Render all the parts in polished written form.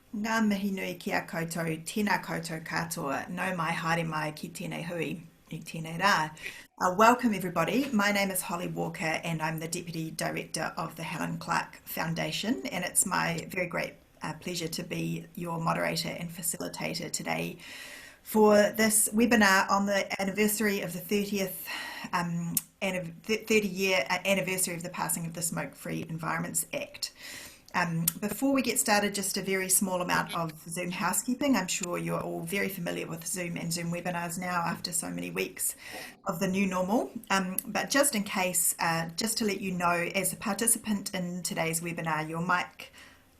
Ngā mihi nui ki a koutou, tēnā koutou katoa, nau mai haere mai ki tēnei hui, i tēnei rā. Welcome everybody, my name is Holly Walker and I'm the Deputy Director of the Helen Clark Foundation, and it's my very great pleasure to be your moderator and facilitator today for this webinar on the anniversary of the 30-year anniversary of the passing of the Smoke-Free Environments Act. Before we get started, just a very small amount of Zoom housekeeping. I'm sure you're all very familiar with Zoom and Zoom webinars now after so many weeks of the new normal. But just in case, just to let you know, as a participant in today's webinar, your mic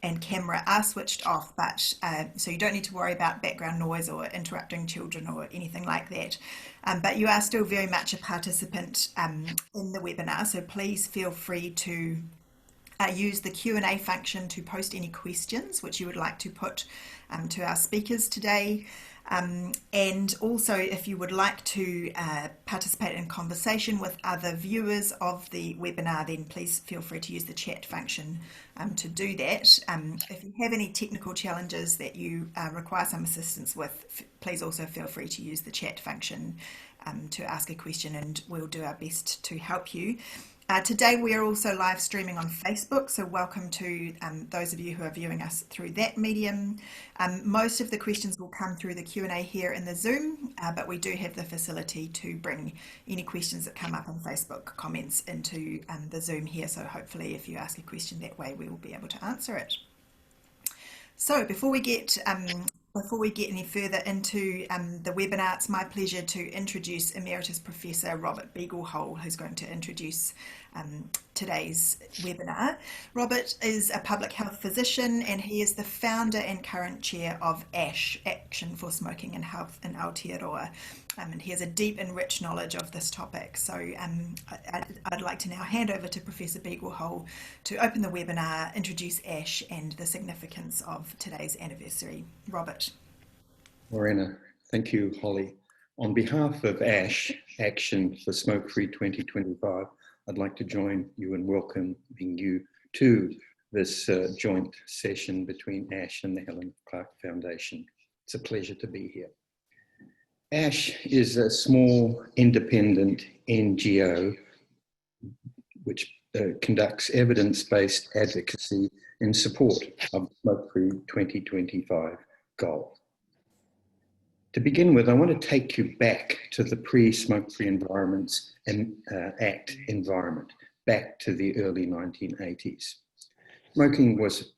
and camera are switched off, but so you don't need to worry about background noise or interrupting children or anything like that. But you are still very much a participant in the webinar, so please feel free to use the Q&A function to post any questions which you would like to put to our speakers today. And also, if you would like to participate in conversation with other viewers of the webinar, then please feel free to use the chat function to do that. If you have any technical challenges that you require some assistance with, please also feel free to use the chat function to ask a question, and we'll do our best to help you. Today we are also live streaming on Facebook, so welcome to those of you who are viewing us through that medium. Most of the questions will come through the Q&A here in the Zoom, but we do have the facility to bring any questions that come up in Facebook comments into the Zoom here, so hopefully if you ask a question that way we will be able to answer it. So before we get any further into the webinar, it's my pleasure to introduce Emeritus Professor Robert Beaglehole, who's going to introduce today's webinar. Robert is a public health physician and he is the founder and current chair of ASH, Action for Smoking and Health in Aotearoa. And he has a deep and rich knowledge of this topic. So I'd like to now hand over to Professor Beaglehole to open the webinar, introduce ASH and the significance of today's anniversary. Robert. Lorena, thank you, Holly. On behalf of ASH, Action for Smoke-Free 2025, I'd like to join you in welcoming you to this joint session between ASH and the Helen Clark Foundation. It's a pleasure to be here. ASH is a small independent NGO which conducts evidence-based advocacy in support of the Smoke-Free 2025 goal. To begin with, I want to take you back to the pre-Smoke-Free Environments Act environment, back to the early 1980s. Smoking was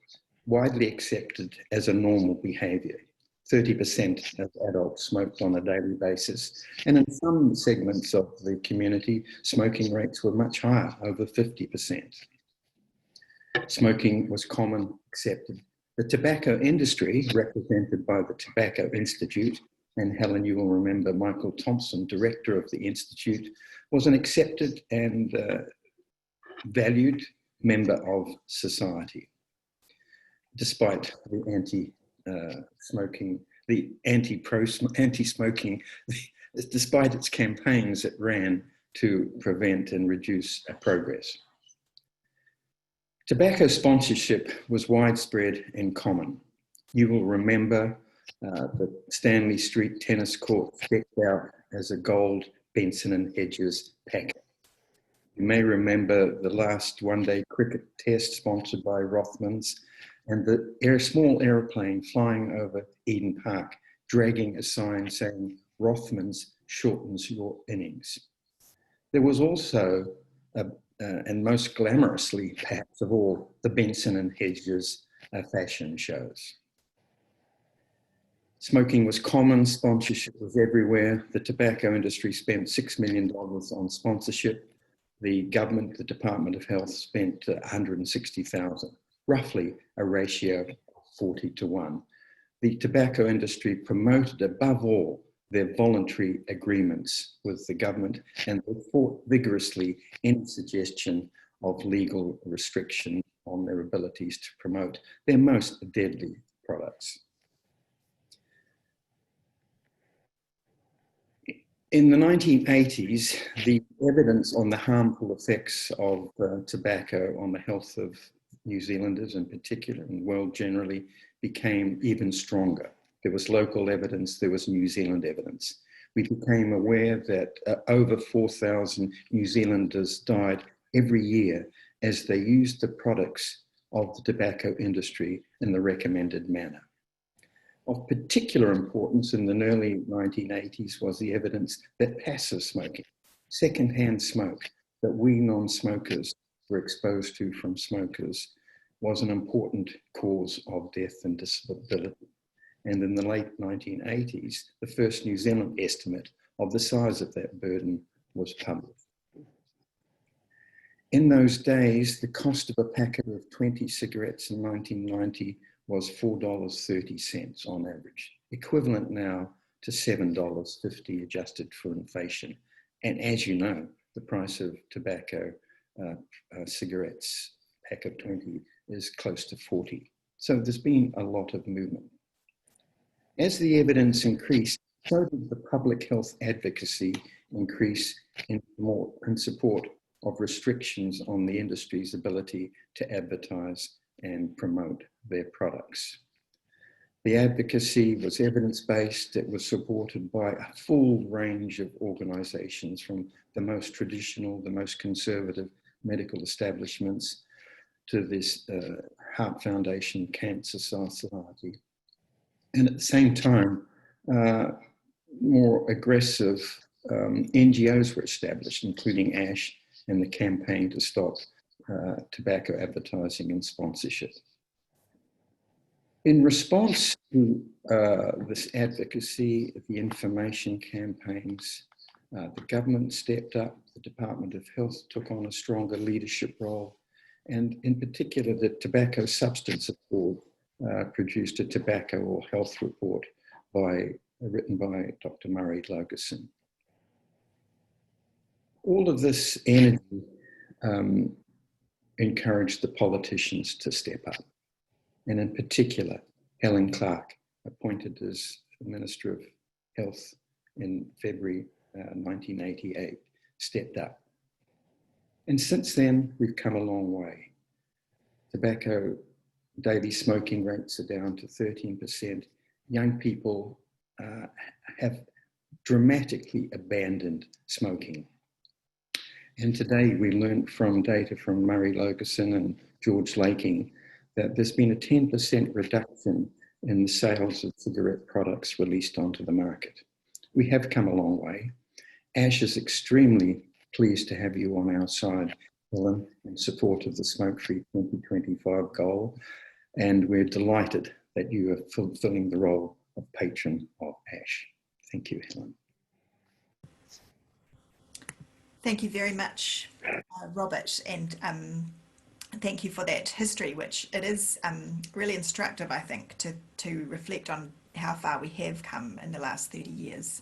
widely accepted as a normal behaviour. 30% of adults smoked on a daily basis, and in some segments of the community, smoking rates were much higher, over 50%. Smoking was common, accepted. The tobacco industry, represented by the Tobacco Institute, and Helen, you will remember Michael Thompson, director of the Institute, was an accepted and valued member of society. Despite the anti-smoking, despite its campaigns it ran to prevent and reduce progress. Tobacco sponsorship was widespread and common. You will remember the Stanley Street tennis court decked out as a gold Benson and Hedges packet. You may remember the last one-day cricket test sponsored by Rothmans, and the small aeroplane flying over Eden Park, dragging a sign saying, "Rothmans shortens your innings." There was also, and most glamorously perhaps of all, the Benson and Hedges fashion shows. Smoking was common, sponsorship was everywhere. The tobacco industry spent $6 million on sponsorship. The government, the Department of Health, spent $160,000, roughly a ratio of 40-1. The tobacco industry promoted above all their voluntary agreements with the government, and they fought vigorously any suggestion of legal restriction on their abilities to promote their most deadly products. In the 1980s, the evidence on the harmful effects of tobacco on the health of New Zealanders in particular, and the world generally, became even stronger. There was local evidence, there was New Zealand evidence. We became aware that over 4,000 New Zealanders died every year as they used the products of the tobacco industry in the recommended manner. Of particular importance in the early 1980s was the evidence that passive smoking, secondhand smoke that we non-smokers were exposed to from smokers, was an important cause of death and disability. And in the late 1980s, the first New Zealand estimate of the size of that burden was published. In those days, the cost of a packet of 20 cigarettes in 1990 was $4.30 on average, equivalent now to $7.50 adjusted for inflation. And as you know, the price of tobacco cigarettes, pack of 20, is close to 40. So there's been a lot of movement. As the evidence increased, so did the public health advocacy increase in support of restrictions on the industry's ability to advertise and promote their products. The advocacy was evidence-based. It was supported by a full range of organisations, from the most traditional, the most conservative medical establishments to this Heart Foundation, Cancer Society. And at the same time, more aggressive NGOs were established, including ASH and the Campaign to Stop Tobacco Advertising and Sponsorship. In response to this advocacy, the information campaigns, the government stepped up, the Department of Health took on a stronger leadership role, and in particular, the Tobacco Substance Board produced a tobacco or health report written by Dr. Murray Logerson. All of this energy encouraged the politicians to step up. And in particular, Helen Clark, appointed as Minister of Health in February 1988, stepped up. And since then, we've come a long way. Tobacco daily smoking rates are down to 13%. Young people have dramatically abandoned smoking. And today we learned from data from Murray Logerson and George Laking that there's been a 10% reduction in the sales of cigarette products released onto the market. We have come a long way. ASH is extremely pleased to have you on our side, Helen, in support of the Smoke-Free 2025 goal. And we're delighted that you are fulfilling the role of patron of ASH. Thank you, Helen. Thank you very much, Robert, and thank you for that history, which it is really instructive, I think, to reflect on how far we have come in the last 30 years.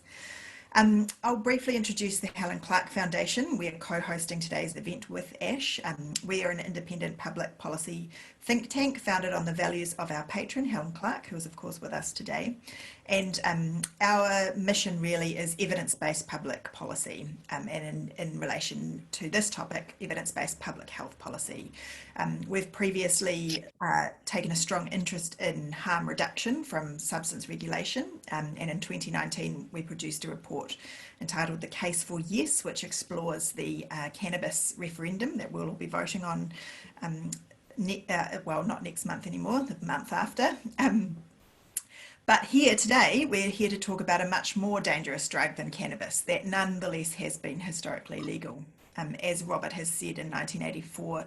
I'll briefly introduce the Helen Clark Foundation. We are co-hosting today's event with ASH. We are an independent public policy think tank founded on the values of our patron, Helen Clark, who is of course with us today. And our mission really is evidence-based public policy, and in relation to this topic, evidence-based public health policy. We've previously taken a strong interest in harm reduction from substance regulation, and in 2019 we produced a report entitled The Case for Yes, which explores the cannabis referendum that we'll all be voting on, well, not next month anymore, the month after. But here today, we're here to talk about a much more dangerous drug than cannabis that nonetheless has been historically legal. As Robert has said, in 1984,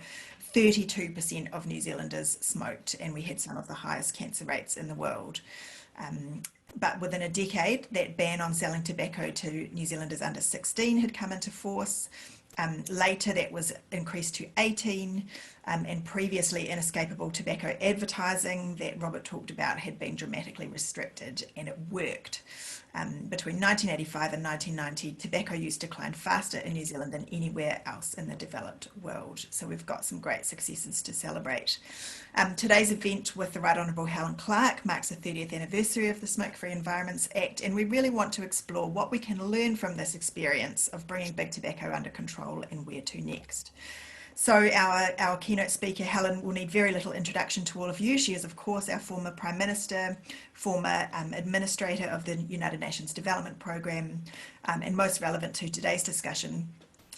32% of New Zealanders smoked, and we had some of the highest cancer rates in the world. But within a decade, that ban on selling tobacco to New Zealanders under 16 had come into force. Later that was increased to 18, and previously inescapable tobacco advertising that Robert talked about had been dramatically restricted, and it worked. Between 1985 and 1990, tobacco use declined faster in New Zealand than anywhere else in the developed world. So we've got some great successes to celebrate. Today's event with the Right Honourable Helen Clark marks the 30th anniversary of the Smoke-Free Environments Act, and we really want to explore what we can learn from this experience of bringing big tobacco under control and where to next. So our keynote speaker, Helen, will need very little introduction to all of you. She is, of course, our former Prime Minister, former Administrator of the United Nations Development Programme, and most relevant to today's discussion,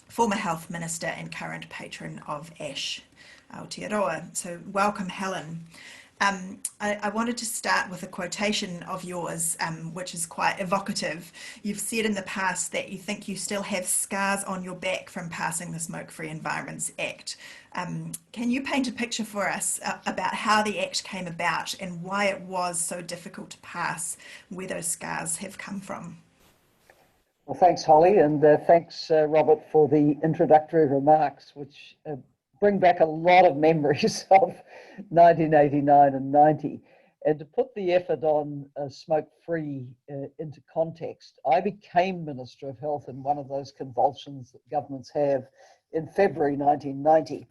former Health Minister and current patron of ASH, Aotearoa. So welcome, Helen. I wanted to start with a quotation of yours, which is quite evocative. You've said in the past that you think you still have scars on your back from passing the Smoke-Free Environments Act. Can you paint a picture for us about how the Act came about and why it was so difficult to pass, where those scars have come from? Well, thanks, Holly, and thanks, Robert, for the introductory remarks, which bring back a lot of memories of 1989 and 90. And to put the effort on smoke-free into context, I became Minister of Health in one of those convulsions that governments have in February 1990.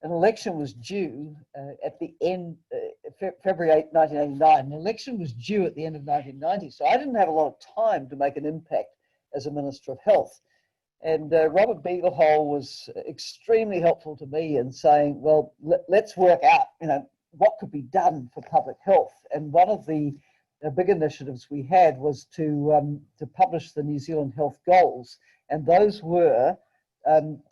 An election was due at the end, February 8, 1989. An election was due at the end of 1990, so I didn't have a lot of time to make an impact as a Minister of Health. And Robert Beaglehole was extremely helpful to me in saying, well, let's work out, what could be done for public health. And one of the big initiatives we had was to publish the New Zealand Health Goals. And those were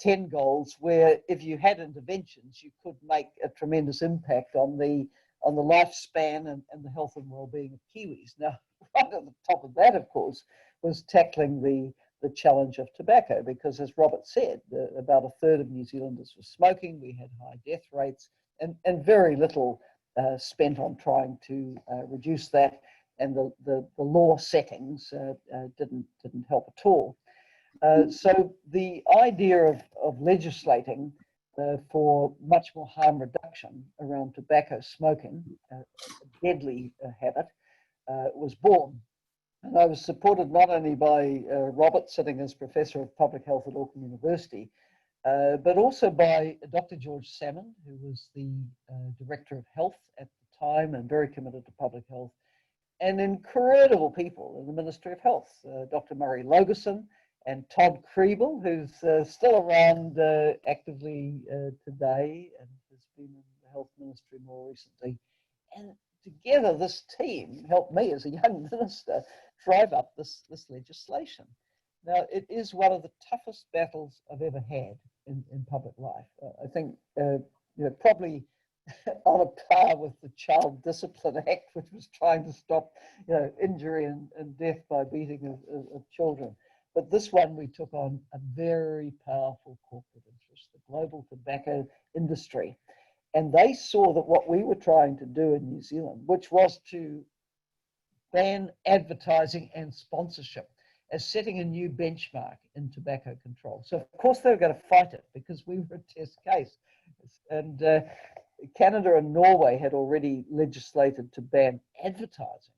10 goals where if you had interventions, you could make a tremendous impact on the lifespan and the health and well-being of Kiwis. Now, right at the top of that, of course, was tackling the challenge of tobacco, because as Robert said, about a third of New Zealanders were smoking, we had high death rates, and very little spent on trying to reduce that, and the law settings didn't help at all. So the idea of legislating for much more harm reduction around tobacco smoking, a deadly habit, was born. And I was supported not only by Robert, sitting as Professor of Public Health at Auckland University, but also by Dr. George Salmon, who was the Director of Health at the time and very committed to public health, and incredible people in the Ministry of Health, Dr. Murray Logerson and Todd Kriebel, who's still around actively today and has been in the Health Ministry more recently. And together, this team helped me as a young minister drive up this legislation. Now, it is one of the toughest battles I've ever had in public life. I think, probably on a par with the Child Discipline Act, which was trying to stop, injury and death by beating of children. But this one, we took on a very powerful corporate interest, the global tobacco industry. And they saw that what we were trying to do in New Zealand, which was to ban advertising and sponsorship, as setting a new benchmark in tobacco control. So, of course, they were going to fight it because we were a test case. And Canada and Norway had already legislated to ban advertising.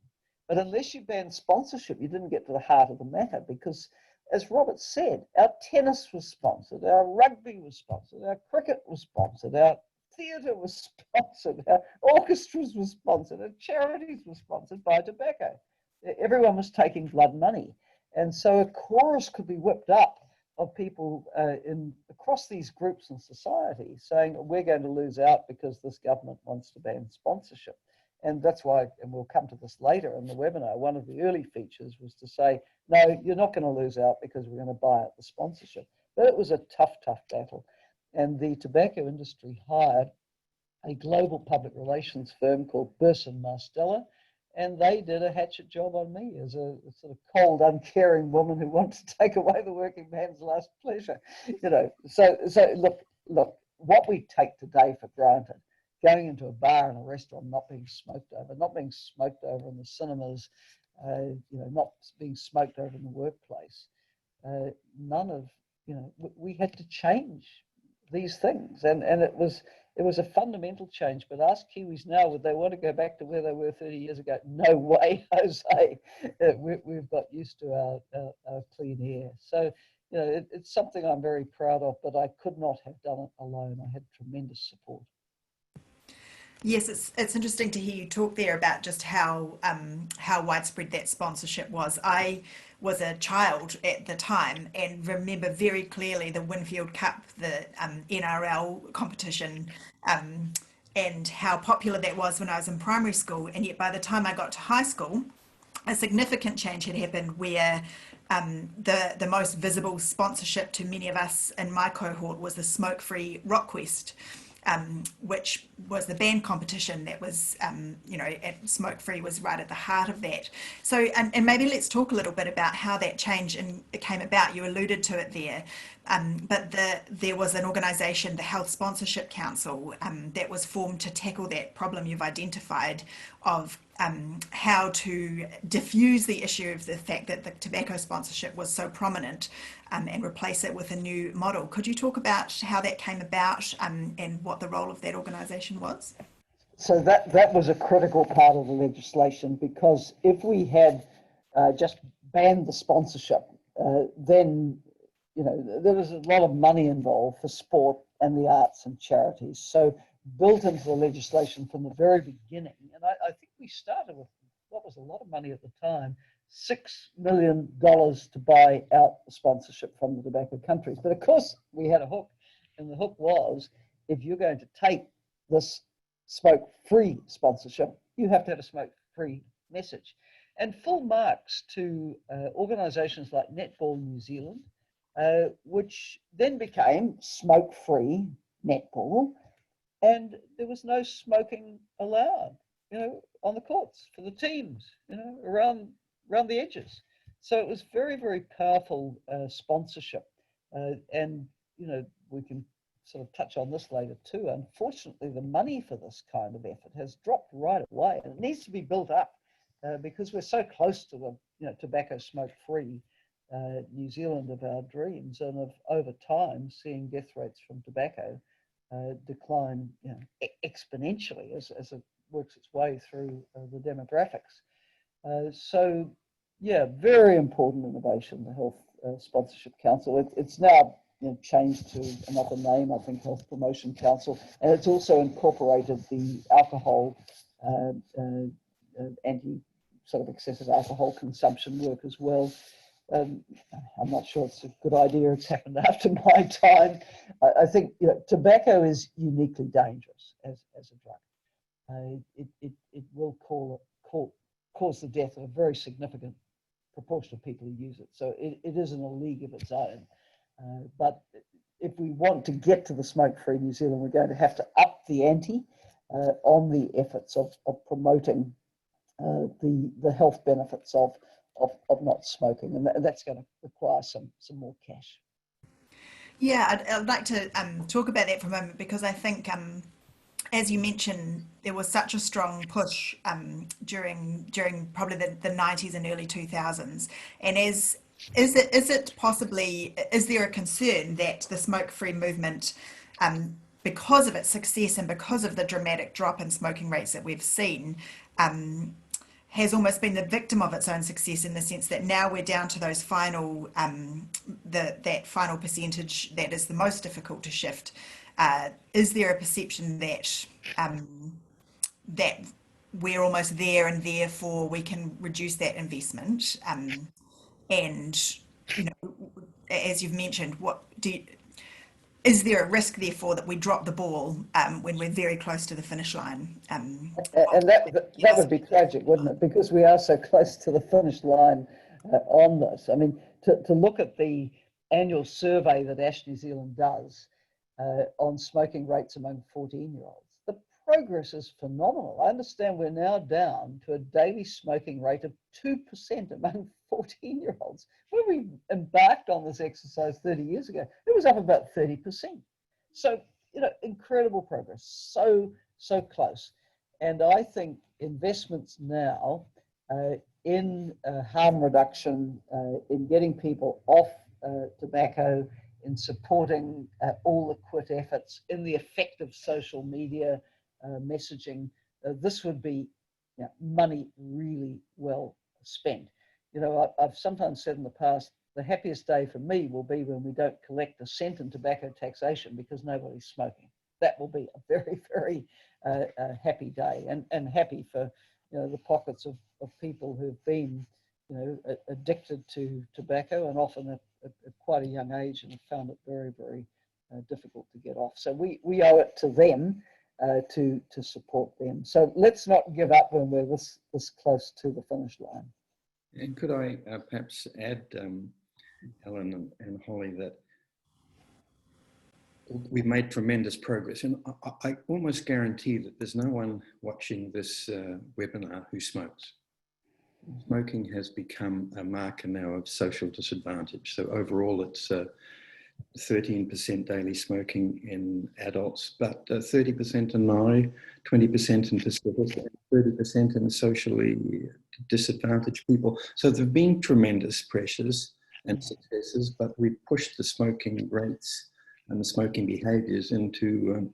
But unless you banned sponsorship, you didn't get to the heart of the matter, because, as Robert said, our tennis was sponsored, our rugby was sponsored, our cricket was sponsored, our theatre was sponsored, our orchestras were sponsored, our charities were sponsored by tobacco. Everyone was taking blood money. And so a chorus could be whipped up of people across these groups in society saying, we're going to lose out because this government wants to ban sponsorship. And that's why, and we'll come to this later in the webinar, one of the early features was to say, no, you're not going to lose out because we're going to buy out the sponsorship. But it was a tough battle. And the tobacco industry hired a global public relations firm called Burson Marsteller, and they did a hatchet job on me as a sort of cold, uncaring woman who wanted to take away the working man's last pleasure. So look, what we take today for granted, going into a bar and a restaurant not being smoked over in the cinemas, not being smoked over in the workplace, we had to change these things, and it was a fundamental change. But ask Kiwis now, would they want to go back to where they were 30 years ago? No way, Jose. We've got used to our clean air. So, it's something I'm very proud of, but I could not have done it alone. I had tremendous support. Yes, it's interesting to hear you talk there about just how widespread that sponsorship was. I was a child at the time and remember very clearly the Winfield Cup, the NRL competition, and how popular that was when I was in primary school. And yet by the time I got to high school, a significant change had happened where the most visible sponsorship to many of us in my cohort was the smoke-free Rockquest, which was the band competition that was, and Smoke Free was right at the heart of that. So, and maybe let's talk a little bit about how that change it came about. You alluded to it there, but there was an organisation, the Health Sponsorship Council, that was formed to tackle that problem you've identified of how to diffuse the issue of the fact that the tobacco sponsorship was so prominent, and replace it with a new model. Could you talk about how that came about, and what the role of that organisation was? So that was a critical part of the legislation, because if we had just banned the sponsorship, then there was a lot of money involved for sport and the arts and charities. So built into the legislation from the very beginning, and I think we started with what was a lot of money at the time, $6 million to buy out the sponsorship from the tobacco countries. But of course, we had a hook, and the hook was, if you're going to take this smoke-free sponsorship, you have to have a smoke-free message. And full marks to organisations like Netball New Zealand, which then became smoke-free netball, and there was no smoking allowed, on the courts for the teams, around the edges. So it was very, very powerful sponsorship, and we can sort of touch on this later too. Unfortunately, the money for this kind of effort has dropped right away, and it needs to be built up, because we're so close to the tobacco smoke-free New Zealand of our dreams, and of over time seeing death rates from tobacco decline exponentially as it works its way through the demographics. So yeah, very important innovation, the Health Sponsorship Council. It's now changed to another name, I think, Health Promotion Council, and it's also incorporated the alcohol, anti sort of excessive alcohol consumption work as well. I'm not sure it's a good idea. It's happened after my time. I think tobacco is uniquely dangerous as a drug. It will cause the death of a very significant proportion of people who use it. So it is in a league of its own. But if we want to get to the smoke-free New Zealand, we're going to have to up the ante on the efforts of promoting the health benefits of not smoking, and that's going to require some more cash. Yeah, I'd like to talk about that for a moment, because I think, as you mentioned, there was such a strong push during probably the 90s and early 2000s. And is there a concern that the smoke-free movement, because of its success and because of the dramatic drop in smoking rates that we've seen, has almost been the victim of its own success, in the sense that now we're down to those final, that final percentage that is the most difficult to shift? Is there a perception that that we're almost there, and therefore we can reduce that investment? And as you've mentioned, is there a risk, therefore, that we drop the ball when we're very close to the finish line? And that would be tragic, wouldn't it? Because we are so close to the finish line on this. I mean, to look at the annual survey that Ash New Zealand does on smoking rates among 14-year-olds, the progress is phenomenal. I understand we're now down to a daily smoking rate of 2% among 14-year-olds. When we embarked on this exercise 30 years ago, it was up about 30%. So, incredible progress, so close. And I think investments now in harm reduction, in getting people off tobacco, in supporting all the quit efforts, in the effective social media messaging, this would be money really well spent. I've sometimes said in the past, the happiest day for me will be when we don't collect a cent in tobacco taxation because nobody's smoking. That will be a very, very a happy day, and happy for the pockets of people who've been addicted to tobacco, and often at quite a young age, and have found it very, very difficult to get off. So we owe it to them to support them. So let's not give up when we're this close to the finish line. And could I perhaps add, Helen and Holly, that we've made tremendous progress, and I almost guarantee that there's no one watching this webinar who smokes. Smoking has become a marker now of social disadvantage. So overall, it's 13% daily smoking in adults, but 30% in Maori, 20% in Pacific, 30% in socially disadvantaged people. So there have been tremendous pressures and successes, but we've pushed the smoking rates and the smoking behaviours into,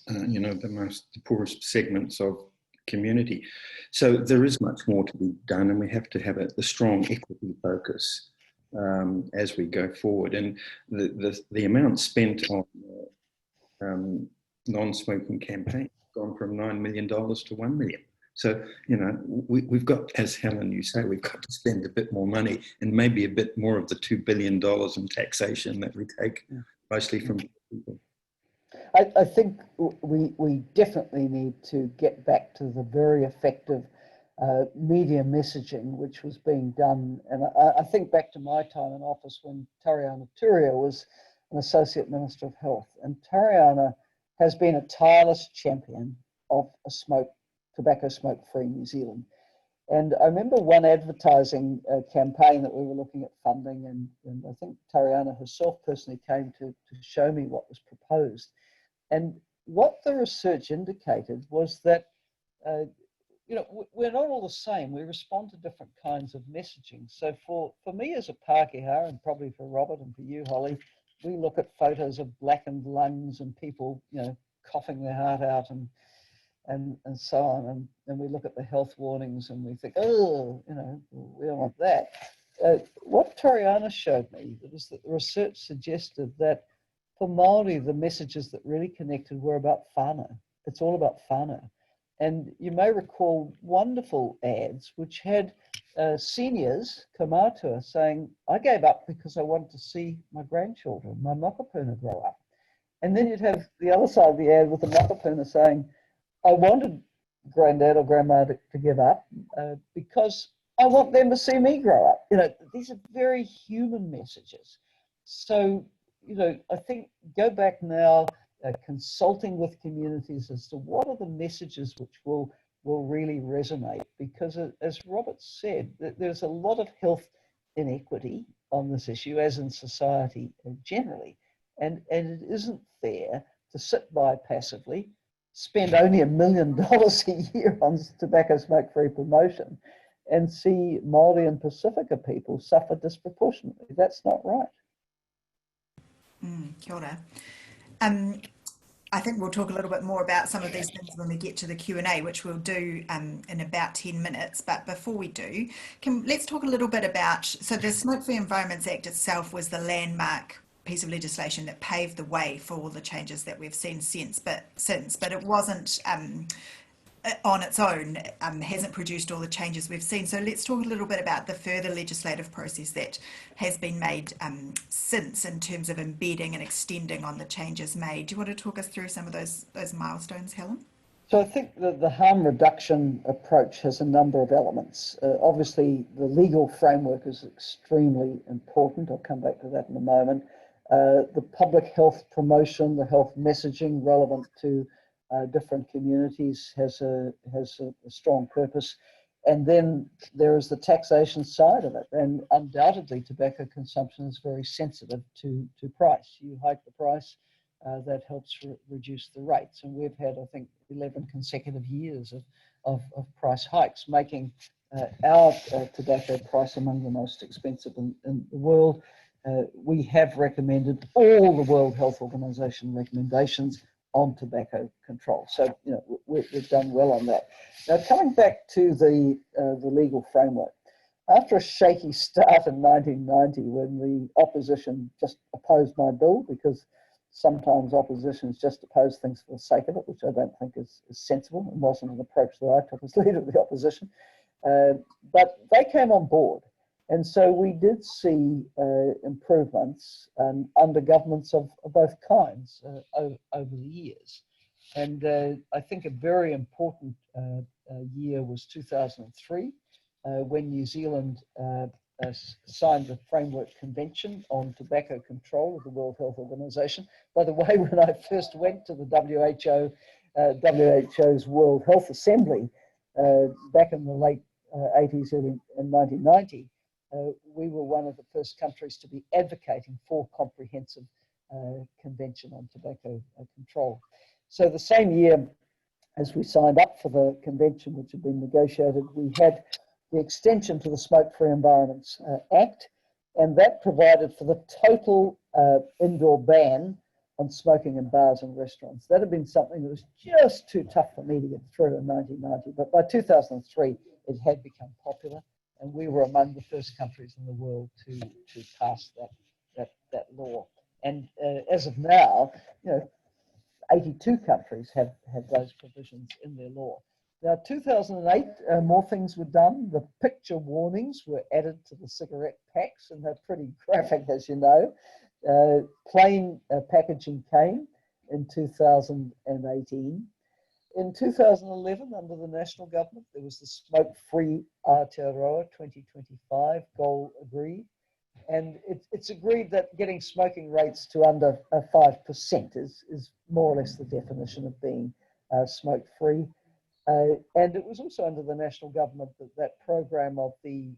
the poorest segments of community. So there is much more to be done, and we have to have a strong equity focus as we go forward. And the amount spent on non-smoking campaigns has gone from $9 million to $1 million. So, we've got, as Helen, you say, we've got to spend a bit more money, and maybe a bit more of the $2 billion in taxation that we take mostly from people. I think we definitely need to get back to the very effective media messaging which was being done. And I think back to my time in office when Tariana Turia was an Associate Minister of Health. And Tariana has been a tireless champion of tobacco smoke-free New Zealand. And I remember one advertising campaign that we were looking at funding, and I think Tariana herself personally came to show me what was proposed. And what the research indicated was that, we're not all the same. We respond to different kinds of messaging. So for me as a Pākehā, and probably for Robert and for you, Holly, we look at photos of blackened lungs and people, coughing their heart out and so on. And we look at the health warnings and we think, oh, we don't want that. What Tariana showed me was that the research suggested that for Māori, the messages that really connected were about whānau. It's all about whānau. And you may recall wonderful ads which had seniors come out to us saying, I gave up because I wanted to see my grandchildren, my makapuna, grow up. And then you'd have the other side of the ad with the makapuna saying, I wanted granddad or grandma to give up because I want them to see me grow up. These are very human messages. So, I think go back now, consulting with communities as to what are the messages which will really resonate. Because as Robert said, there's a lot of health inequity on this issue, as in society generally. And it isn't fair to sit by passively, spend only $1 million a year on tobacco smoke-free promotion, and see Māori and Pacifica people suffer disproportionately. That's not right. Kia ora. I think we'll talk a little bit more about some of these things when we get to the Q&A, which we'll do in about 10 minutes. But before we do, let's talk a little bit about, so the Smoke-Free Environments Act itself was the landmark piece of legislation that paved the way for all the changes that we've seen since, but it wasn't on its own, hasn't produced all the changes we've seen. So let's talk a little bit about the further legislative process that has been made since, in terms of embedding and extending on the changes made. Do you want to talk us through some of those milestones, Helen? So I think that the harm reduction approach has a number of elements. Obviously, the legal framework is extremely important. I'll come back to that in a moment. The public health promotion, the health messaging relevant to different communities has a strong purpose. And then there is the taxation side of it. And undoubtedly, tobacco consumption is very sensitive to price. You hike the price, that helps reduce the rates. And we've had, I think, 11 consecutive years of price hikes, making our tobacco price among the most expensive in the world. We have recommended all the World Health Organization recommendations on tobacco control. So, we've done well on that. Now, coming back to the legal framework, after a shaky start in 1990, when the opposition just opposed my bill because sometimes oppositions just oppose things for the sake of it, which I don't think is sensible and wasn't an approach that I took as leader of the opposition. But they came on board. And so we did see improvements under governments of both kinds over the years. And I think a very important year was 2003, when New Zealand signed the Framework Convention on Tobacco Control of the World Health Organization. By the way, when I first went to the WHO's World Health Assembly back in the late 80s, early in 1990, we were one of the first countries to be advocating for comprehensive convention on tobacco control. So the same year as we signed up for the convention, which had been negotiated, we had the extension to the Smoke-Free Environments Act, and that provided for the total indoor ban on smoking in bars and restaurants. That had been something that was just too tough for me to get through in 1990, but by 2003, it had become popular, and we were among the first countries in the world to pass that law. And as of now, 82 countries have those provisions in their law. Now, 2008, more things were done. The picture warnings were added to the cigarette packs, and they're pretty graphic, as you know. Plain packaging came in 2018. In 2011, under the national government, there was the Smoke-Free Aotearoa 2025 goal agreed. And it's agreed that getting smoking rates to under 5% is more or less the definition of being smoke-free. And it was also under the national government that program of the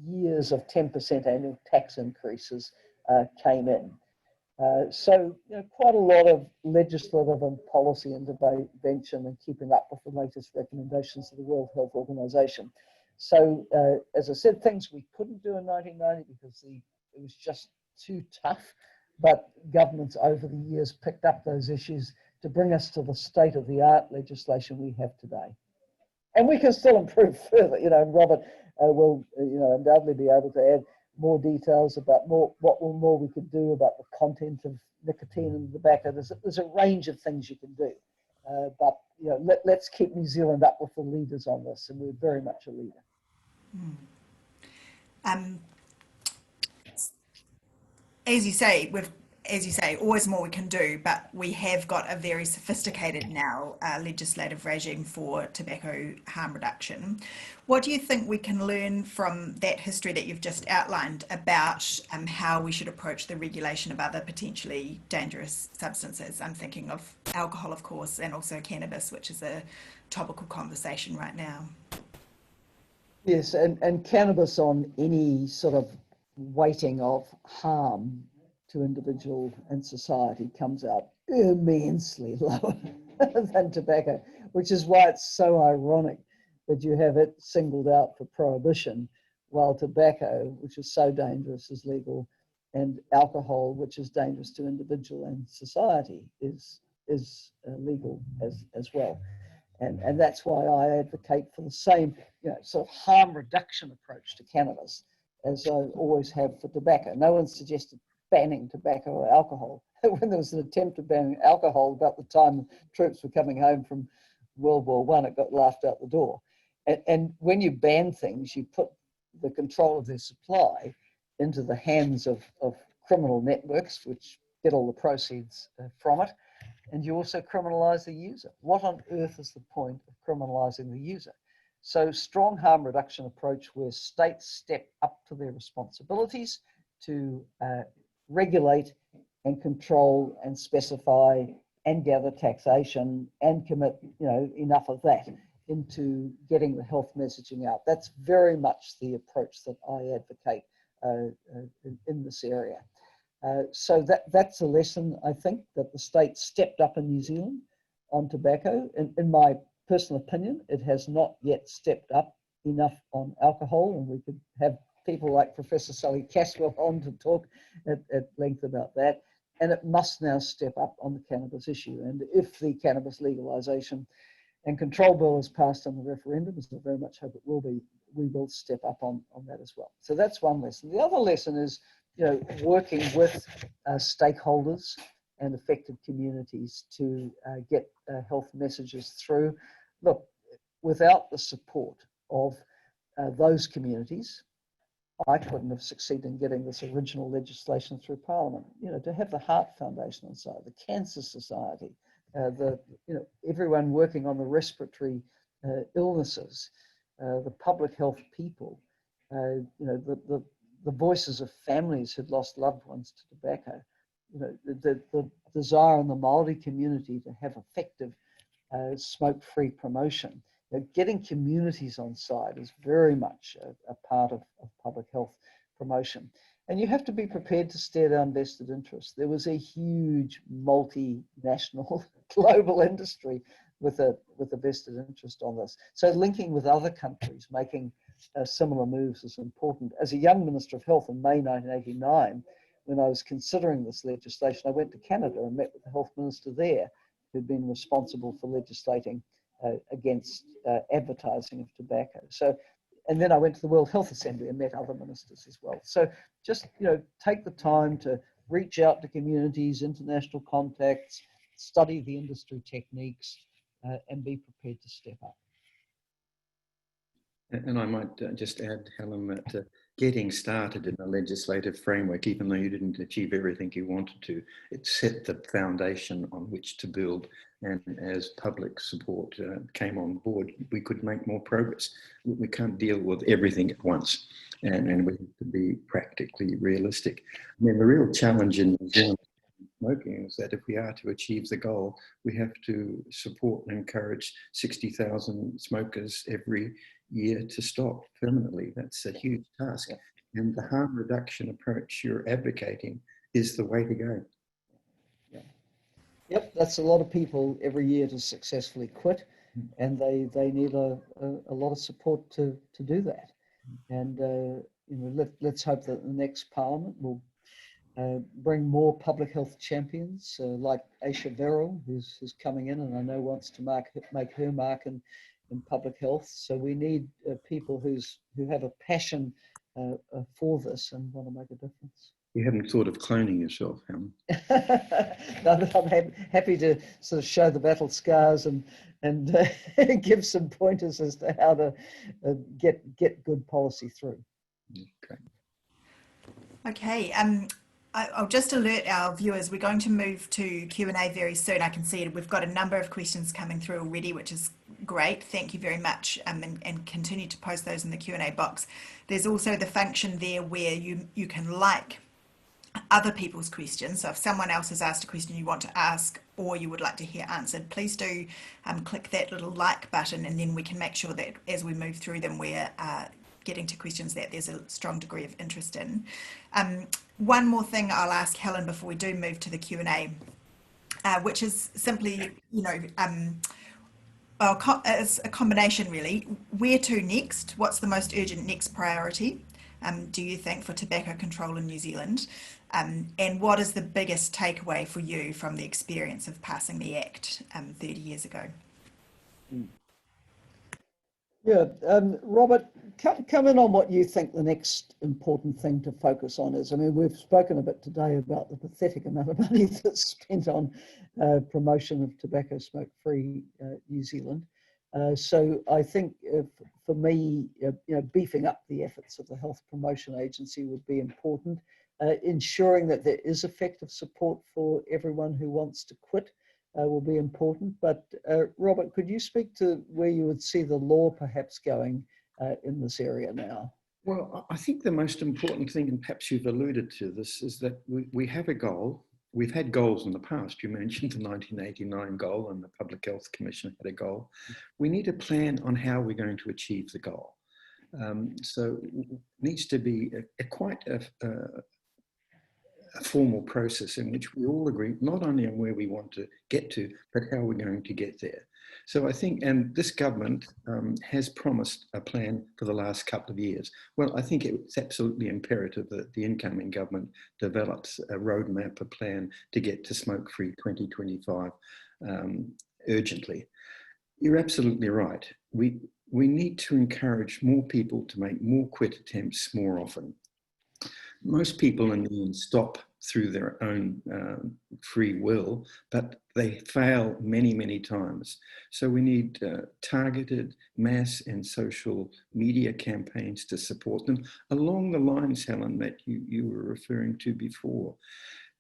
years of 10% annual tax increases came in. So quite a lot of legislative and policy intervention and keeping up with the latest recommendations of the World Health Organization. So, as I said, things we couldn't do in 1990 because it was just too tough, but governments over the years picked up those issues to bring us to the state-of-the-art legislation we have today. And we can still improve further, and Robert will, undoubtedly be able to add more details about what more we could do about the content of nicotine in tobacco. There's a range of things you can do, but let's keep New Zealand up with the leaders on this, and we're very much a leader. As you say, always more we can do, but we have got a very sophisticated now legislative regime for tobacco harm reduction. What do you think we can learn from that history that you've just outlined about how we should approach the regulation of other potentially dangerous substances? I'm thinking of alcohol, of course, and also cannabis, which is a topical conversation right now. Yes, and cannabis on any sort of weighting of harm to individual and society comes out immensely lower than tobacco, which is why it's so ironic that you have it singled out for prohibition, while tobacco, which is so dangerous, is legal, and alcohol, which is dangerous to individual and society, is legal as well. And that's why I advocate for the same sort of harm reduction approach to cannabis as I always have for tobacco. No one suggested banning tobacco or alcohol. When there was an attempt to ban alcohol about the time troops were coming home from World War I, it got laughed out the door. And when you ban things, you put the control of their supply into the hands of criminal networks, which get all the proceeds from it. And you also criminalize the user. What on earth is the point of criminalizing the user? So strong harm reduction approach where states step up to their responsibilities to regulate and control and specify and gather taxation and commit enough of that into getting the health messaging out. That's very much the approach that I advocate in this area. So that's a lesson, I think, that the state stepped up in New Zealand on tobacco. In my personal opinion, it has not yet stepped up enough on alcohol, and we could have people like Professor Sally Caswell on to talk at length about that. And it must now step up on the cannabis issue. And if the cannabis legalisation and control bill is passed on the referendum, as I very much hope it will be, we will step up on that as well. So that's one lesson. The other lesson is working with stakeholders and affected communities to get health messages through. Look, without the support of those communities, I couldn't have succeeded in getting this original legislation through Parliament. To have the Heart Foundation on side, the Cancer Society, everyone working on the respiratory illnesses, the public health people, the voices of families who'd lost loved ones to tobacco, the desire in the Māori community to have effective smoke-free promotion. Getting communities on side is very much a part of public health promotion. And you have to be prepared to stare down vested interests. There was a huge multinational global industry with a vested interest on this. So linking with other countries, making similar moves is important. As a young Minister of Health in May 1989, when I was considering this legislation, I went to Canada and met with the health minister there, who'd been responsible for legislating against advertising of tobacco. So, and then I went to the World Health Assembly and met other ministers as well. So just, take the time to reach out to communities, international contacts, study the industry techniques, and be prepared to step up. And I might just add, Helen, that getting started in a legislative framework, even though you didn't achieve everything you wanted to, it set the foundation on which to build. And as public support came on board, we could make more progress. We can't deal with everything at once, and we have to be practically realistic. I mean, the real challenge in New Zealand smoking is that if we are to achieve the goal, we have to support and encourage 60,000 smokers every year to stop permanently. That's a huge task. And the harm reduction approach you're advocating is the way to go. Yep, that's a lot of people every year to successfully quit, and they need a lot of support to do that. And let's hope that the next Parliament will bring more public health champions like Aisha Verrill, who's coming in and I know wants to make her mark in public health. So we need people who have a passion for this and want to make a difference. You haven't thought of cloning yourself, Helen? No, I'm happy to sort of show the battle scars and give some pointers as to how to get good policy through. Okay. Okay. I'll just alert our viewers, we're going to move to Q&A very soon. I can see it. We've got a number of questions coming through already, which is great. Thank you very much, and continue to post those in the Q&A box. There's also the function there where you can like other people's questions. So if someone else has asked a question you want to ask or you would like to hear answered, please do click that little like button, and then we can make sure that as we move through them, we're getting to questions that there's a strong degree of interest in. One more thing I'll ask Helen before we do move to the Q&A, which is simply, it's a combination really. Where to next? What's the most urgent next priority, do you think, for tobacco control in New Zealand? And what is the biggest takeaway for you from the experience of passing the Act 30 years ago? Yeah, Robert, come in on what you think the next important thing to focus on is. I mean, we've spoken a bit today about the pathetic amount of money that's spent on promotion of tobacco smoke-free New Zealand. So I think for me, beefing up the efforts of the Health Promotion Agency would be important. Ensuring that there is effective support for everyone who wants to quit will be important. But Robert, could you speak to where you would see the law perhaps going in this area now? Well, I think the most important thing, and perhaps you've alluded to this, is that we have a goal. We've had goals in the past. You mentioned the 1989 goal, and the Public Health Commission had a goal. We need a plan on how we're going to achieve the goal. So it needs to be quite a formal process in which we all agree not only on where we want to get to, but how we're going to get there. So I think, and this government has promised a plan for the last couple of years. Well, I think it's absolutely imperative that the incoming government develops a roadmap, a plan to get to smoke-free 2025 urgently. You're absolutely right. We need to encourage more people to make more quit attempts more often. Most people in the end stop through their own free will, but they fail many, many times. So we need targeted mass and social media campaigns to support them along the lines, Helen, that you were referring to before.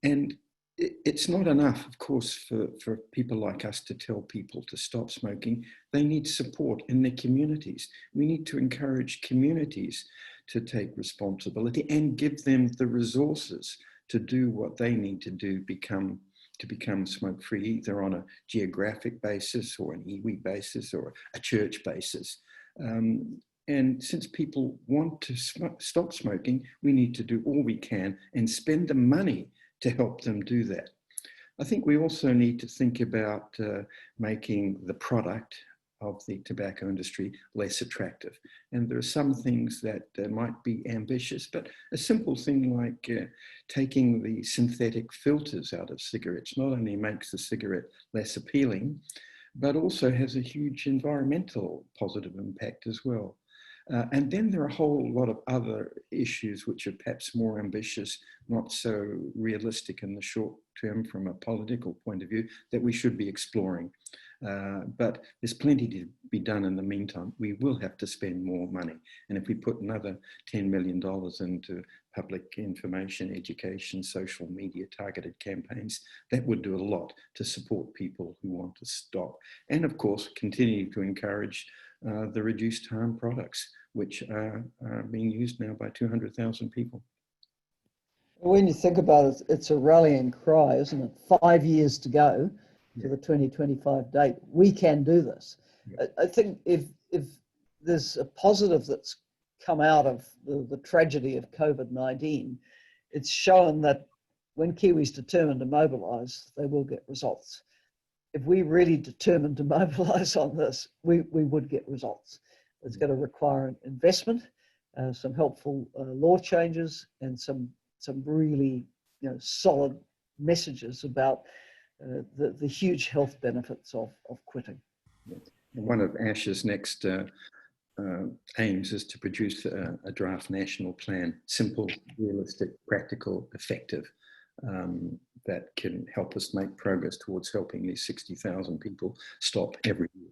And it's not enough, of course, for people like us to tell people to stop smoking. They need support in their communities. We need to encourage communities to take responsibility and give them the resources to do what they need to do to become smoke-free, either on a geographic basis or an iwi basis or a church basis. And since people want to stop smoking, we need to do all we can and spend the money to help them do that. I think we also need to think about making the product of the tobacco industry less attractive. And there are some things that might be ambitious, but a simple thing like taking the synthetic filters out of cigarettes not only makes the cigarette less appealing, but also has a huge environmental positive impact as well. And then there are a whole lot of other issues which are perhaps more ambitious, not so realistic in the short term from a political point of view, that we should be exploring. But there's plenty to be done in the meantime. We will have to spend more money. And if we put another $10 million into public information, education, social media, targeted campaigns, that would do a lot to support people who want to stop. And of course, continue to encourage the reduced harm products, which are being used now by 200,000 people. When you think about it, it's a rallying cry, isn't it? 5 years to go to the 2025 date. We can do this. Yeah. I think if there's a positive that's come out of the tragedy of COVID-19, it's shown that when Kiwis determine to mobilise, they will get results. If we really determined to mobilise on this, we would get results. It's going to require an investment, some helpful law changes, and some really solid messages about the huge health benefits of quitting. One of ASH's next aims is to produce a draft national plan, simple, realistic, practical, effective, that can help us make progress towards helping these 60,000 people stop every year.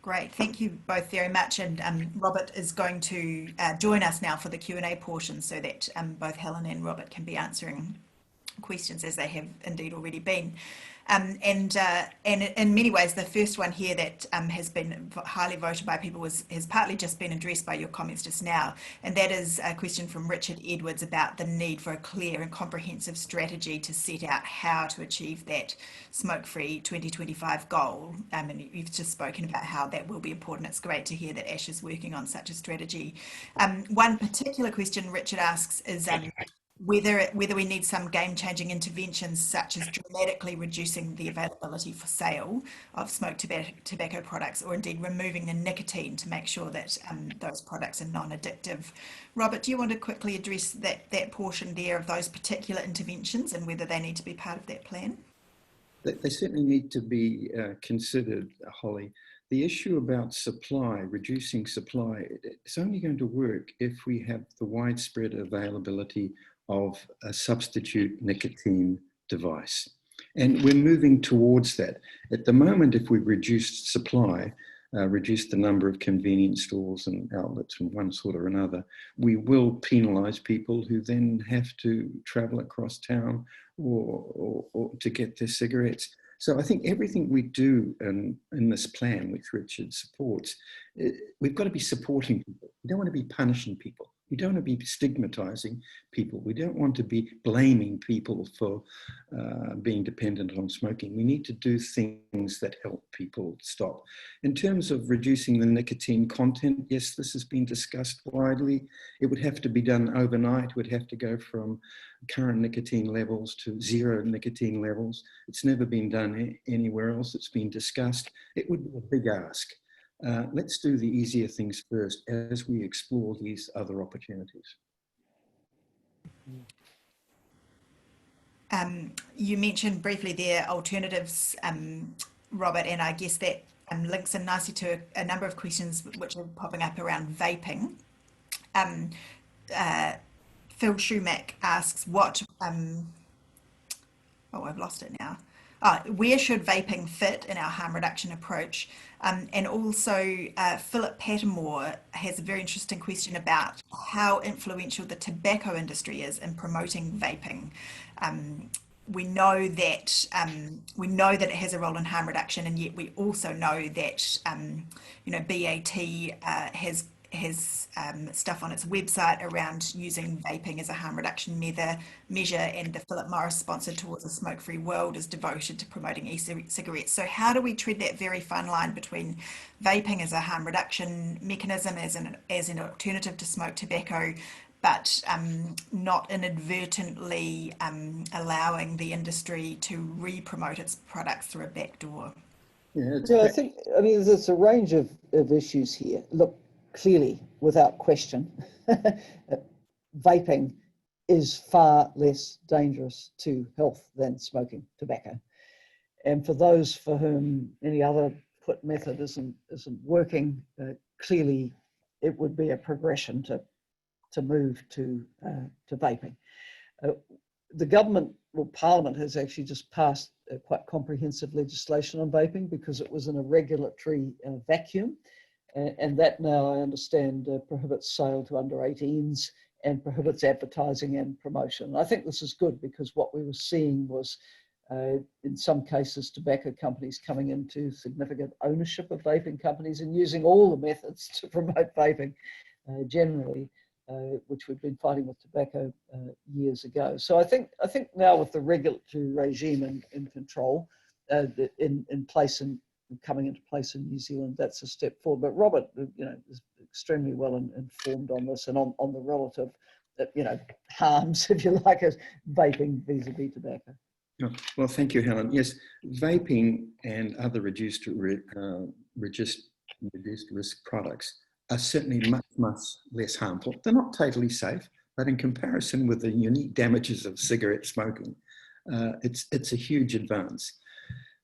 Great, thank you both very much. And Robert is going to join us now for the Q&A portion so that both Helen and Robert can be answering questions as they have indeed already been. And in many ways, the first one here that has been highly voted by people has partly just been addressed by your comments just now. And that is a question from Richard Edwards about the need for a clear and comprehensive strategy to set out how to achieve that smoke-free 2025 goal. And you've just spoken about how that will be important. It's great to hear that ASH is working on such a strategy. One particular question Richard asks is whether we need some game-changing interventions such as dramatically reducing the availability for sale of smoked tobacco products, or indeed removing the nicotine to make sure that those products are non-addictive. Robert, do you want to quickly address that portion there of those particular interventions and whether they need to be part of that plan? They certainly need to be considered, Holly. The issue about supply, reducing supply, it's only going to work if we have the widespread availability of a substitute nicotine device. And we're moving towards that. At the moment, if we reduce supply, reduce the number of convenience stores and outlets from one sort or another, we will penalise people who then have to travel across town or to get their cigarettes. So I think everything we do in this plan, which Richard supports, we've got to be supporting people. We don't want to be punishing people. We don't want to be stigmatizing people. We don't want to be blaming people for being dependent on smoking. We need to do things that help people stop. In terms of reducing the nicotine content, yes, this has been discussed widely. It would have to be done overnight. It would have to go from current nicotine levels to zero nicotine levels. It's never been done anywhere else. It's been discussed. It would be a big ask. Let's do the easier things first as we explore these other opportunities. You mentioned briefly there alternatives, Robert, and I guess that links in nicely to a number of questions which are popping up around vaping. Phil Schumack asks I've lost it now. Where should vaping fit in our harm reduction approach? And also, Philip Pattermore has a very interesting question about how influential the tobacco industry is in promoting vaping. Um, we know that it has a role in harm reduction, and yet we also know that BAT has stuff on its website around using vaping as a harm reduction measure, and the Philip Morris sponsored Towards a Smoke-Free World is devoted to promoting e-cigarettes. So how do we tread that very fine line between vaping as a harm reduction mechanism, as an alternative to smoke tobacco, but not inadvertently allowing the industry to re-promote its products through a back door? Yeah, So I mean, there's a range of issues here. Look, clearly, without question, vaping is far less dangerous to health than smoking tobacco. And for those for whom any other method isn't working, clearly it would be a progression to move to vaping. The government, well, Parliament has actually just passed quite comprehensive legislation on vaping because it was in a regulatory vacuum. And that now, I understand, prohibits sale to under 18s and prohibits advertising and promotion. I think this is good because what we were seeing was, in some cases, tobacco companies coming into significant ownership of vaping companies and using all the methods to promote vaping generally, which we've been fighting with tobacco years ago. So I think now with the regulatory regime in control, in place and coming into place in New Zealand, that's a step forward. But Robert, is extremely well informed on this and on the relative, harms, if you like, of vaping vis-a-vis tobacco. Well, thank you, Helen. Yes, vaping and other reduced risk products are certainly much less harmful. They're not totally safe, but in comparison with the unique damages of cigarette smoking, it's a huge advance.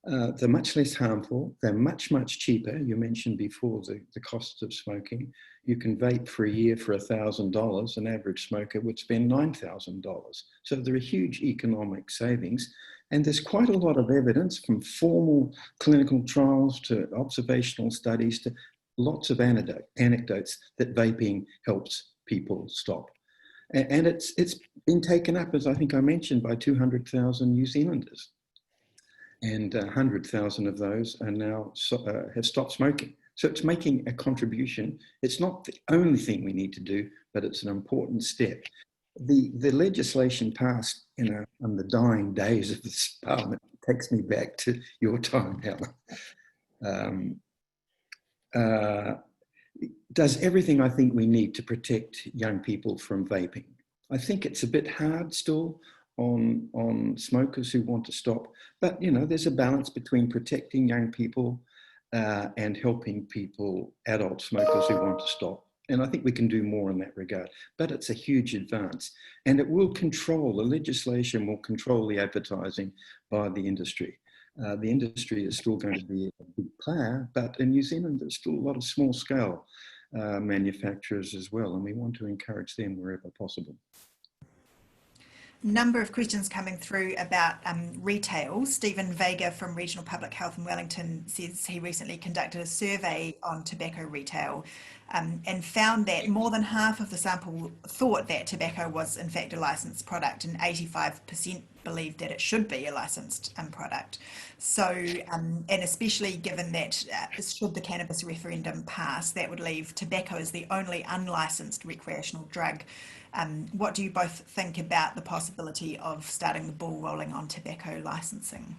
They're much less harmful. They're much cheaper. You mentioned before the cost of smoking. You can vape for a year for $1,000. An average smoker would spend $9,000. So there are huge economic savings. And there's quite a lot of evidence, from formal clinical trials to observational studies to lots of anecdotes, that vaping helps people stop. And it's been taken up, as I think I mentioned, by 200,000 New Zealanders. And 100,000 of those are now have stopped smoking. So it's making a contribution. It's not the only thing we need to do, but it's an important step. The legislation passed on the dying days of this Parliament takes me back to your time, Helen. Does everything I think we need to protect young people from vaping. I think it's a bit hard still on smokers who want to stop, but there's a balance between protecting young people and helping adult smokers who want to stop. And I think we can do more in that regard, but it's a huge advance, and the legislation will control the advertising by the industry. The industry is still going to be a big player, but in New Zealand, there's still a lot of small scale manufacturers as well, and we want to encourage them wherever possible. Number of questions coming through about retail. Stephen Vega from Regional Public Health in Wellington says he recently conducted a survey on tobacco retail and found that more than half of the sample thought that tobacco was in fact a licensed product, and 85% believed that it should be a licensed product. So, and especially given that should the cannabis referendum pass, that would leave tobacco as the only unlicensed recreational drug. What do you both think about the possibility of starting the ball rolling on tobacco licensing?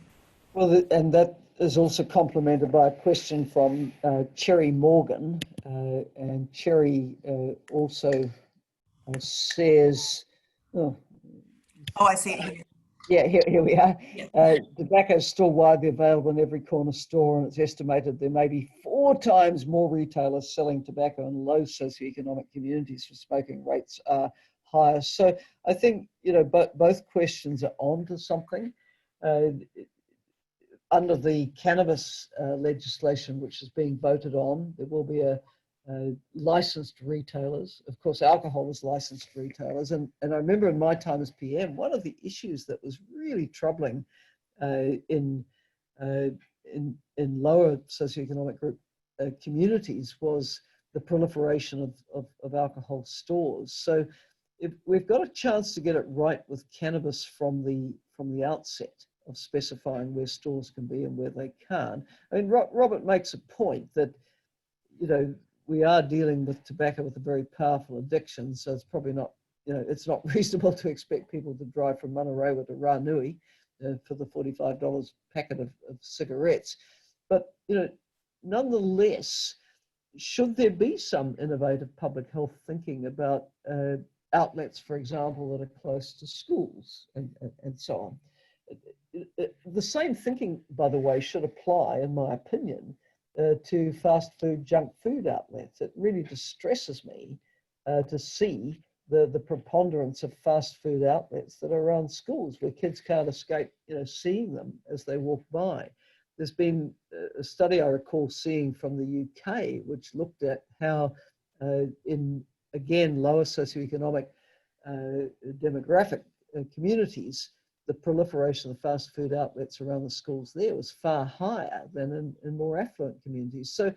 Well, and that is also complemented by a question from Cherry Morgan. And Cherry also says, I see it here. Yeah, here we are. Yeah. Tobacco is still widely available in every corner store, and it's estimated there may be 4 times more retailers selling tobacco in low socioeconomic communities for smoking rates are higher. So I think, both questions are on to something. Under the cannabis legislation, which is being voted on, there will be a licensed retailers. Of course, alcohol was licensed retailers. And I remember in my time as PM, one of the issues that was really troubling in lower socioeconomic group communities was the proliferation of alcohol stores. So if we've got a chance to get it right with cannabis from the outset of specifying where stores can be and where they can't. I mean, Robert makes a point that, you know, we are dealing with tobacco with a very powerful addiction, so it's probably not, you know, it's not reasonable to expect people to drive from Manarewa to Ranui for the $45 packet of cigarettes. But, you know, nonetheless, should there be some innovative public health thinking about outlets, for example, that are close to schools and so on? The same thinking, by the way, should apply, in my opinion, to fast food, junk food outlets. It really distresses me to see the preponderance of fast food outlets that are around schools where kids can't escape, you know, seeing them as they walk by. There's been a study I recall seeing from the UK, which looked at how in, again, lower socioeconomic demographic communities, the proliferation of fast food outlets around the schools there was far higher than in more affluent communities. So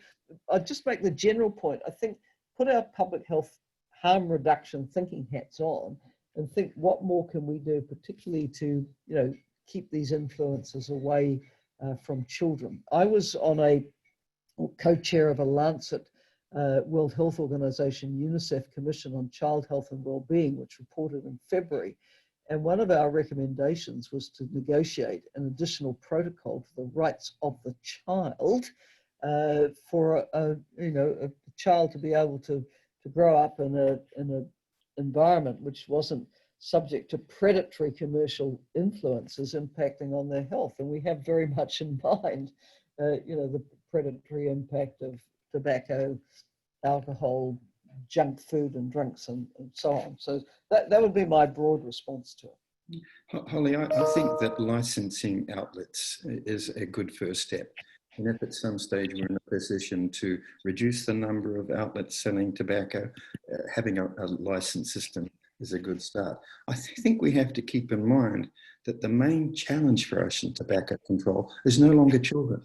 I'd just make the general point. I think put our public health harm reduction thinking hats on and think what more can we do, particularly to, you know, keep these influences away from children. I was on a co-chair of a Lancet World Health Organization UNICEF Commission on Child Health and Wellbeing, which reported in February. And one of our recommendations was to negotiate an additional protocol to the rights of the child for a child to be able to grow up in an environment which wasn't subject to predatory commercial influences impacting on their health. And we have very much in mind, the predatory impact of tobacco, alcohol, junk food and drinks and so on. So that would be my broad response to it. Holly, I think that licensing outlets is a good first step. And if at some stage we're in a position to reduce the number of outlets selling tobacco, having a license system is a good start. I think we have to keep in mind that the main challenge for us in tobacco control is no longer children.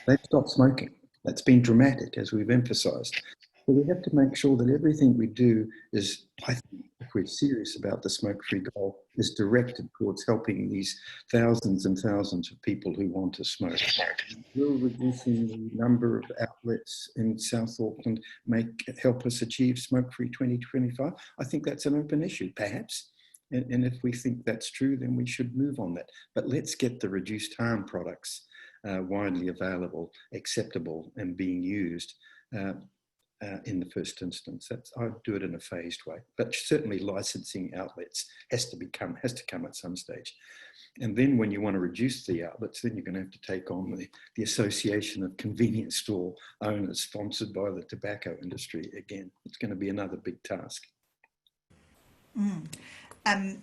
They've stopped smoking. That's been dramatic, as we've emphasised. So we have to make sure that everything we do is, I think, if we're serious about the smoke-free goal, is directed towards helping these thousands and thousands of people who want to smoke. Will reducing the number of outlets in South Auckland help us achieve smoke-free 2025? I think that's an open issue, perhaps. And if we think that's true, then we should move on that. But let's get the reduced harm products widely available, acceptable, and being used in the first instance. I'd do it in a phased way, but certainly licensing outlets has to come at some stage. And then when you want to reduce the outlets, then you're going to have to take on the Association of Convenience Store Owners, sponsored by the tobacco industry. Again, it's going to be another big task.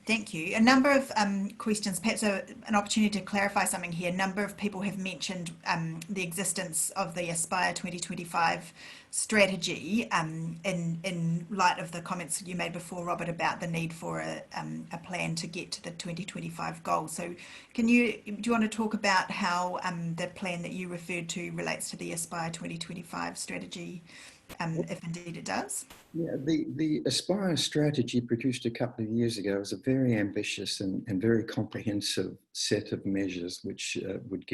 Thank you. A number of questions, perhaps an opportunity to clarify something here. A number of people have mentioned the existence of the Aspire 2025 strategy in light of the comments you made before, Robert, about the need for a plan to get to the 2025 goal. So do you want to talk about how the plan that you referred to relates to the Aspire 2025 strategy, if indeed it does? Yeah, the Aspire strategy produced a couple of years ago is a very ambitious and very comprehensive set of measures which would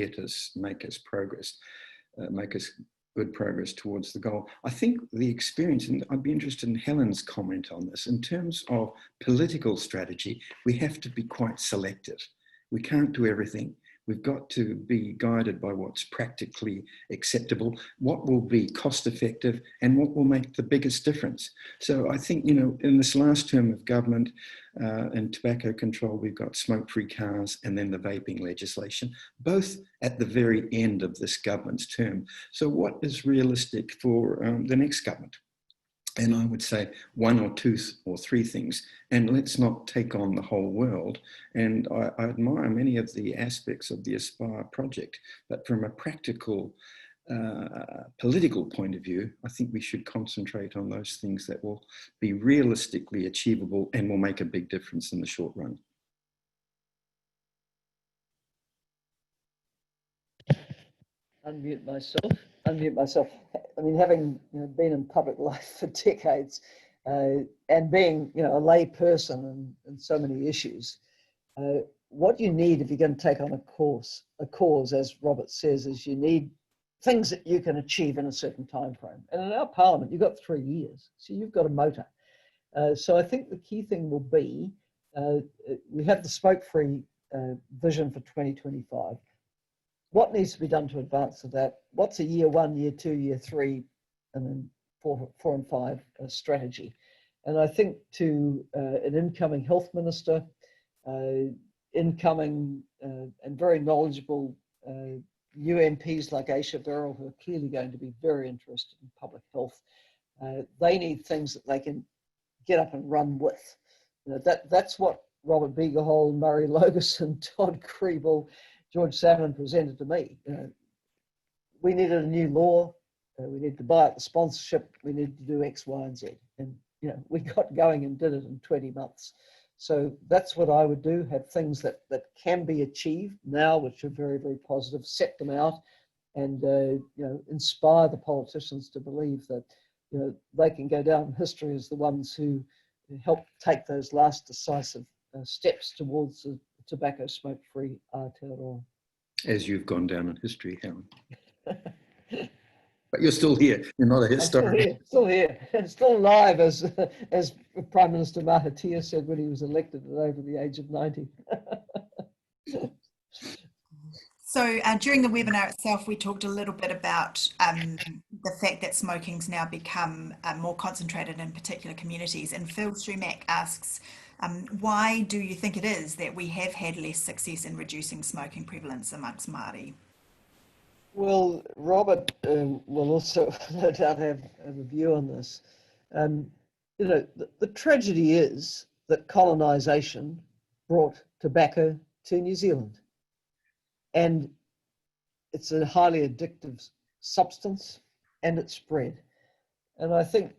make us good progress towards the goal. I think the experience, and I'd be interested in Helen's comment on this, in terms of political strategy, we have to be quite selective. We can't do everything. We've got to be guided by what's practically acceptable, what will be cost effective, and what will make the biggest difference. So I think, in this last term of government and tobacco control, we've got smoke-free cars and then the vaping legislation, both at the very end of this government's term. So what is realistic for the next government? And I would say one or two or three things, and let's not take on the whole world. And I admire many of the aspects of the Aspire project, but from a practical political point of view, I think we should concentrate on those things that will be realistically achievable and will make a big difference in the short run. Unmute myself. I mean, having been in public life for decades and being a lay person in so many issues, what you need if you're going to take on a cause, as Robert says, is you need things that you can achieve in a certain time frame. And in our parliament, you've got 3 years, so you've got a motor. So I think the key thing will be, we have the smoke-free vision for 2025. What needs to be done to advance to that? What's a year 1, year 2, year 3, and then 4 and 5 strategy? And I think to an incoming health minister, incoming and very knowledgeable UMPs like Aisha Beryl, who are clearly going to be very interested in public health, they need things that they can get up and run with. That's what Robert Beaglehole, Murray Logerson, Todd Kriebel, George Salmon presented to me. We needed a new law. We needed to buy out the sponsorship. We needed to do X, Y, and Z. And we got going and did it in 20 months. So that's what I would do, have things that can be achieved now, which are very, very positive, set them out and, inspire the politicians to believe that, they can go down in history as the ones who helped take those last decisive steps towards the tobacco smoke-free Aotearoa. As you've gone down in history, Helen. But you're still here. You're not a historian. Still here, and still alive, as Prime Minister Mahatia said when he was elected at over the age of 90. So during the webinar itself, we talked a little bit about the fact that smoking's now become more concentrated in particular communities. And Phil Strumack asks, why do you think it is that we have had less success in reducing smoking prevalence amongst Māori? Well, Robert will also no doubt have a view on this. The tragedy is that colonisation brought tobacco to New Zealand. And it's a highly addictive substance and it spread. And I think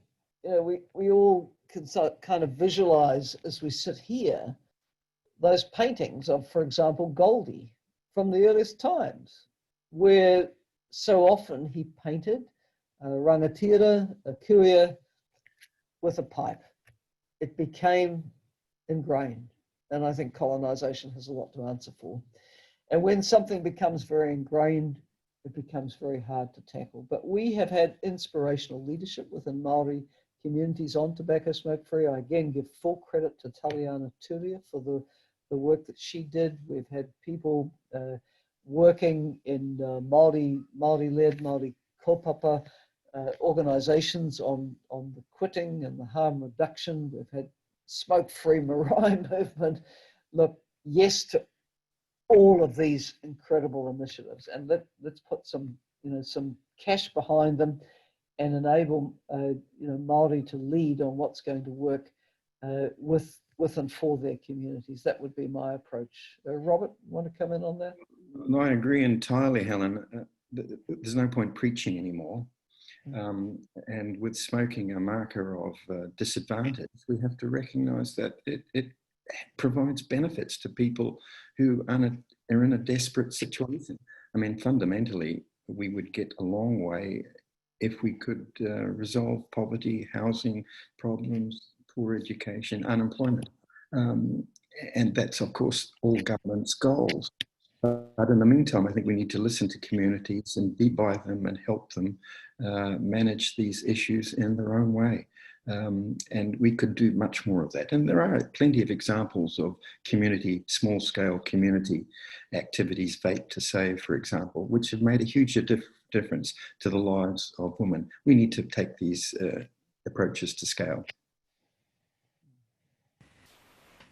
we all can kind of visualise as we sit here those paintings of, for example, Goldie from the earliest times, where so often he painted a rangatira, a kuia, with a pipe. It became ingrained. And I think colonisation has a lot to answer for. And when something becomes very ingrained, it becomes very hard to tackle. But we have had inspirational leadership within Māori communities on tobacco smoke-free. I again give full credit to Taliana Turia for the work that she did. We've had people working in Māori-led, Māori kaupapa organisations on the quitting and the harm reduction. We've had smoke-free marae movement. Look, yes to all of these incredible initiatives, and let's put some cash behind them and enable Māori to lead on what's going to work with and for their communities. That would be my approach. Robert, want to come in on that? No, I agree entirely, Helen. There's no point preaching anymore. And with smoking a marker of disadvantage, we have to recognise that it provides benefits to people who are in a desperate situation. I mean, fundamentally, we would get a long way if we could resolve poverty, housing problems, poor education, unemployment. And that's, of course, all government's goals. But in the meantime, I think we need to listen to communities and be by them and help them manage these issues in their own way. And we could do much more of that. And there are plenty of examples of small-scale community activities, Vape to Save, for example, which have made a huge difference to the lives of women. We need to take these approaches to scale.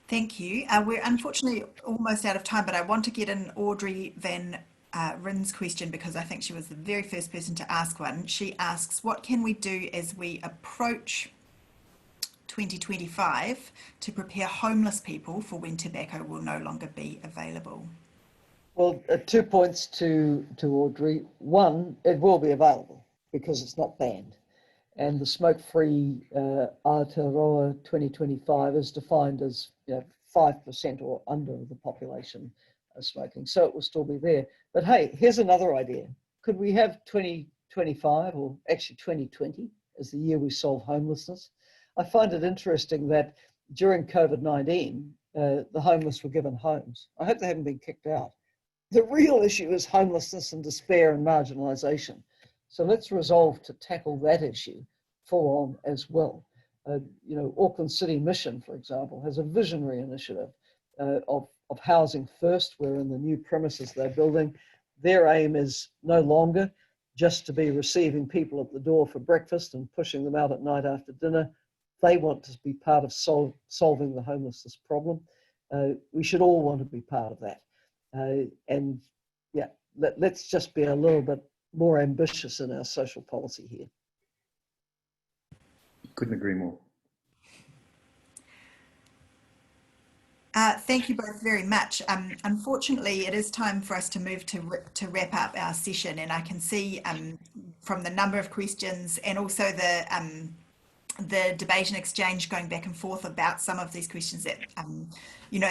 Thank you. We're unfortunately almost out of time, but I want to get in Audrey Van Rin's question because I think she was the very first person to ask one. She asks, what can we do as we approach 2025 to prepare homeless people for when tobacco will no longer be available? Well, 2 points to Audrey. One, it will be available because it's not banned. And the smoke-free Aotearoa 2025 is defined as 5% or under the population smoking. So it will still be there. But hey, here's another idea. Could we have 2025 or actually 2020 as the year we solve homelessness? I find it interesting that during COVID-19, the homeless were given homes. I hope they haven't been kicked out. The real issue is homelessness and despair and marginalisation. So let's resolve to tackle that issue full on as well. Auckland City Mission, for example, has a visionary initiative of housing first. We're in the new premises they're building. Their aim is no longer just to be receiving people at the door for breakfast and pushing them out at night after dinner. They want to be part of solving the homelessness problem. We should all want to be part of that. Let's just be a little bit more ambitious in our social policy here. Couldn't agree more. Thank you both very much. Unfortunately, it is time for us to move to wrap up our session, and I can see from the number of questions and also the debate and exchange going back and forth about some of these questions that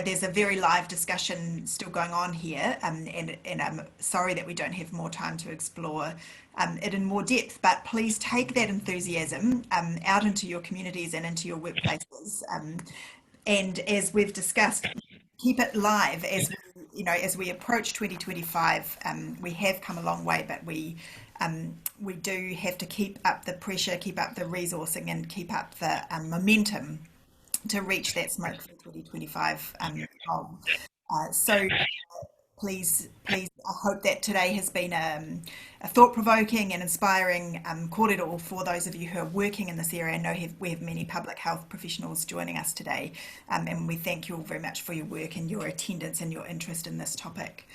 there's a very live discussion still going on here, and I'm sorry that we don't have more time to explore it in more depth, but please take that enthusiasm out into your communities and into your workplaces, and as we've discussed, keep it live as we approach 2025. We have come a long way, but we do have to keep up the pressure, keep up the resourcing, and keep up the momentum to reach that smoke-free 2025 goal. So please, I hope that today has been a thought-provoking and inspiring kōrero for those of you who are working in this area. I know we have many public health professionals joining us today, and we thank you all very much for your work and your attendance and your interest in this topic.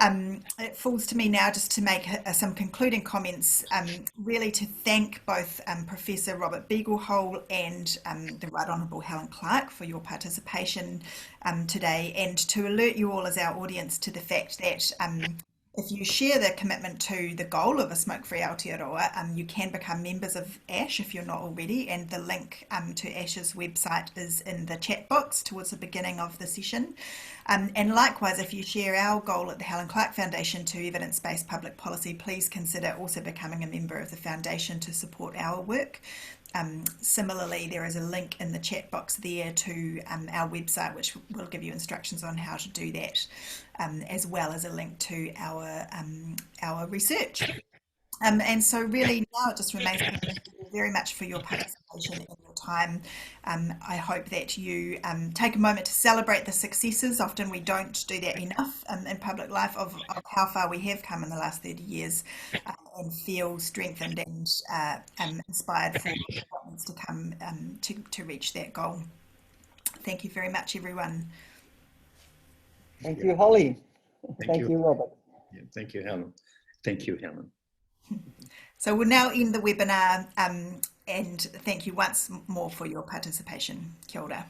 It falls to me now just to make some concluding comments, really to thank both Professor Robert Beaglehole and the Right Honourable Helen Clark for your participation today, and to alert you all as our audience to the fact that if you share the commitment to the goal of a smoke-free Aotearoa, you can become members of ASH if you're not already, and the link to ASH's website is in the chat box towards the beginning of the session. And likewise, if you share our goal at the Helen Clark Foundation to evidence-based public policy, please consider also becoming a member of the foundation to support our work. Similarly, there is a link in the chat box there to our website, which will give you instructions on how to do that, as well as a link to our research. And so really now it just remains to thank you very much for your participation and your time. I hope that you take a moment to celebrate the successes. Often we don't do that enough in public life of how far we have come in the last 30 years, and feel strengthened and inspired for what needs to come to reach that goal. Thank you very much, everyone. Thank you, Holly. Thank you, Robert. Yeah, thank you, Helen. Thank you, Helen. So we'll now end the webinar, and thank you once more for your participation. Kia ora.